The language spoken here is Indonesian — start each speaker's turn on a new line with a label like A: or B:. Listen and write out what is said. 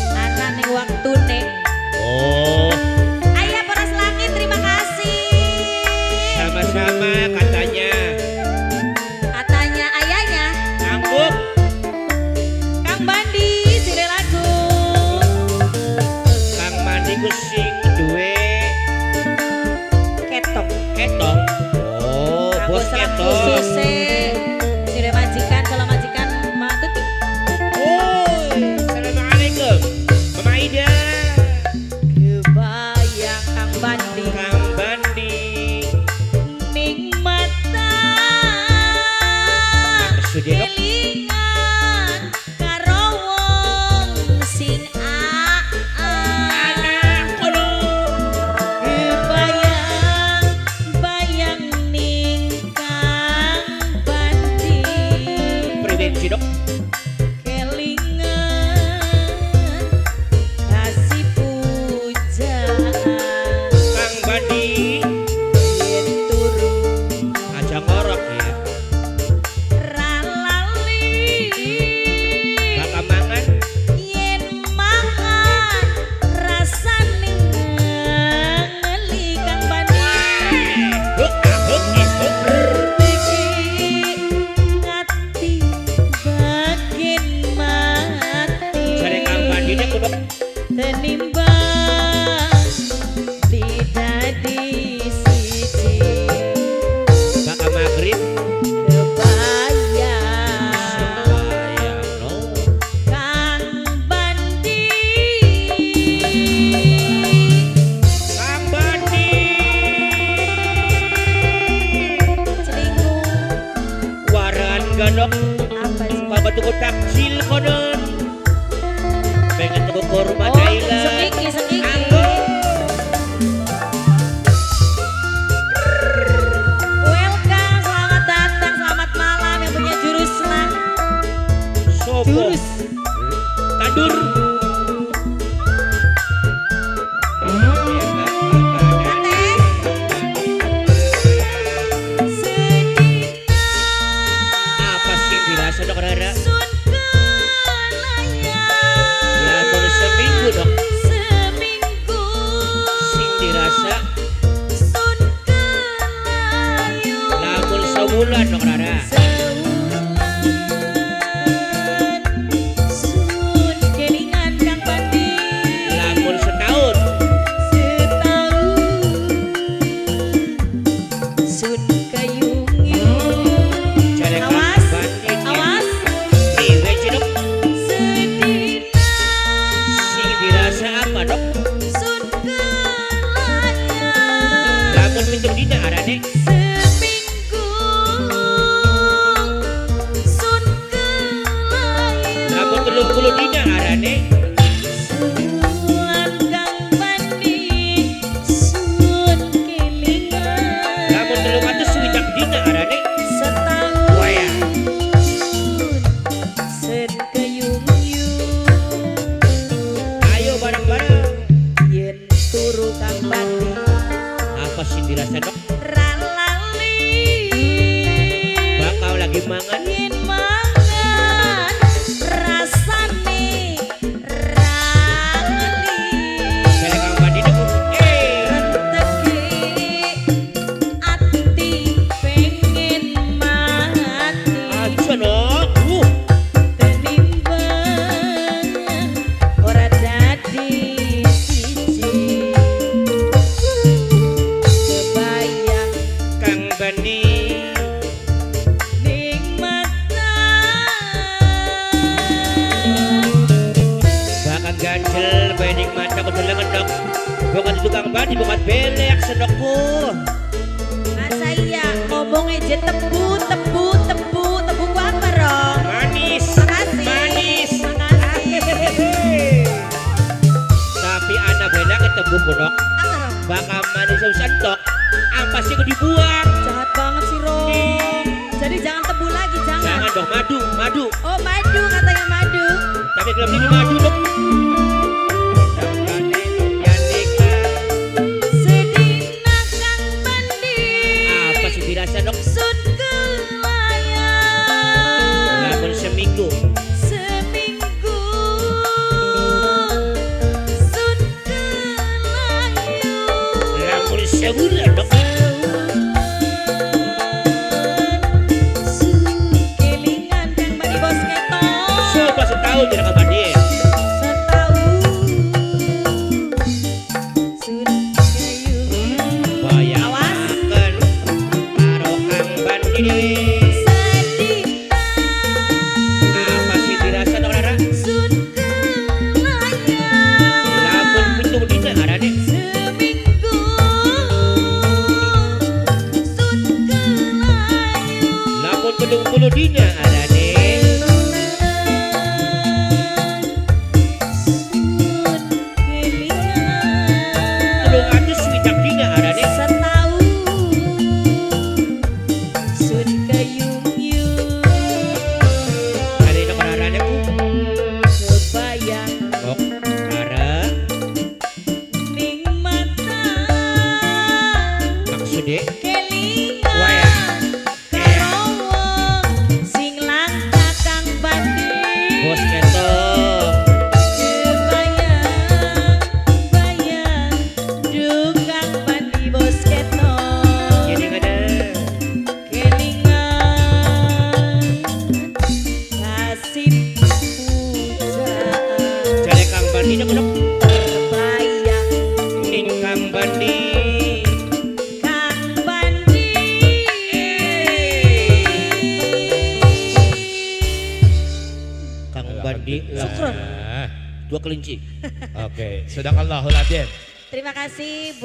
A: Anak nih waktu nih.
B: Oh,
A: Ayah Poros Langit terima kasih.
B: sama-sama katanya.
A: Katanya ayahnya
B: Angguk,
A: Kang Bandi sire lagu.
B: Kang Mandi ku sing duwe
A: Ketok.
B: ketong. Oh,
A: Aku
B: bos
A: serap
B: ketong.
A: khusus sire majikan kalau majikan matut.
B: Oh, assalamualaikum, Mama Ida,
A: Kebayang Kang Bandi
B: Kang Bandi.
A: ning mata.
B: Sudah dok.
A: Kelingan karo wong sing
B: Anak kono.
A: bayang ning Kang Bandi.
B: Prevensi dok.
A: Kelingan kasih pujaan
B: Kang Bandi
A: yen turu
B: aja ngorok ya.
A: ralali
B: Bakal mangan.
A: yen mangan rasane ngeli Kang Bandi.
B: Huk, huk, huk.
A: Iki ngati bagian mati
B: Jare Kang Bandi nek kudu
A: tenimbang didadi siji
B: bakal maghrib.
A: kebayang
B: Bayang no.
A: Kang Bandi
B: Kang Bandi.
A: selingkuh
B: Waran gandok.
A: apa sih?
B: Bapak tuku takjil konon. Pengen tuku kurma
A: Oh,
B: Naila.
A: sekiki. Welcome, selamat datang, selamat malam yang punya jurus lah.
B: Sopo.
A: Jurus.
B: Tandur. Apa sih dirasa dok Rara?
A: Sun kelayang
B: Lamun seminggu dok.
A: seminggu
B: Sing dirasa.
A: sun kelayang
B: Lamun sebulan dok Rara.
A: seulan sun kelingan Kang Bandi
B: Lamun setahun.
A: setahun sun kayung-yung.
B: Jare Kang
A: Awas,
B: Bandi.
A: awas
B: Priwe sih dok.
A: sedina
B: Sing dirasa apa dok?
A: sun kelayang
B: Lamun minjem dina arane.
A: seminggu sun kelayang
B: Lamun 30 dina arane.
A: sebulan Kang Bandi sun kelingan
B: Lamun 360 dina arane.
A: setahun
B: Waya.
A: sen kayung-yung
B: Ayo bareng-bareng.
A: yen turu Kang Bandi
B: Apa sih dirasa dok?
A: ralali
B: Bakal lagi mangan.
A: yen mangan rasane rali
B: Jare Kang Bandi dok.
A: reteki ati pengen mati
B: Aja dok.
A: tenimbang ora dadi siji kebayang
B: Kang Bandi.
A: ning mata
B: Bakal ganjel bening mata kedelengan dok. Bukan itu Kang Bandi, bukan belek sedokku.
A: masa iya ngomong aja tebu ku apa Rong?
B: Manis.
A: Makasih.
B: Manis.
A: Makasih.
B: Tapi anak belak itu buku dok.
A: Apa Rong?
B: Bakal manis sentok. Apa sih dibuang?
A: Jahat banget sih Rong. Jadi jangan tebu lagi, jangan.
B: Jangan dong, madu, madu.
A: Oh madu katanya madu.
B: Tapi belum ini madu dok.
A: Sedina Kang Bandi
B: Apa sih dirasa dok?
A: sun kelayang
B: Lamun seminggu.
A: seminggu
B: sewulan dok.
A: Kelingan Kang Bandi bos ketok.
B: Coba setahun tidak Kang Bandi.
A: Setahun sun kayung.
B: Bayangkan karo Kang Bandi. Apa sih dirasa dok Rara?
A: Sun kelayang.
B: Lamun pitung dina arane.
A: Seminggu sun kelayang.
B: Lamun 70 dina arane.
A: Sun kelingan.
B: 360 dina arane.
A: Setahun sun kayung-yung.
B: Ari dok Rarane ku.
A: Kebayang
B: Kok Rara
A: ning mata
B: maksudnya
A: kelingan
B: Wayang.
A: karo wong sing langka Kang Bandi.
B: bos ketok.
A: Kebayang bayang duh Kang Bandi bos ketok.
B: Jadi ada
A: Kelingan kasih pujaan.
B: jare Kang Bandi dok dok.
A: Kebayang
B: Ning Kang Bandi.
A: Kang Bandi.
B: Kang Bandi
A: Syukron.
B: lah. 2 kelinci.
C: Oke, sedang Allahul Adin.
A: Terima kasih buat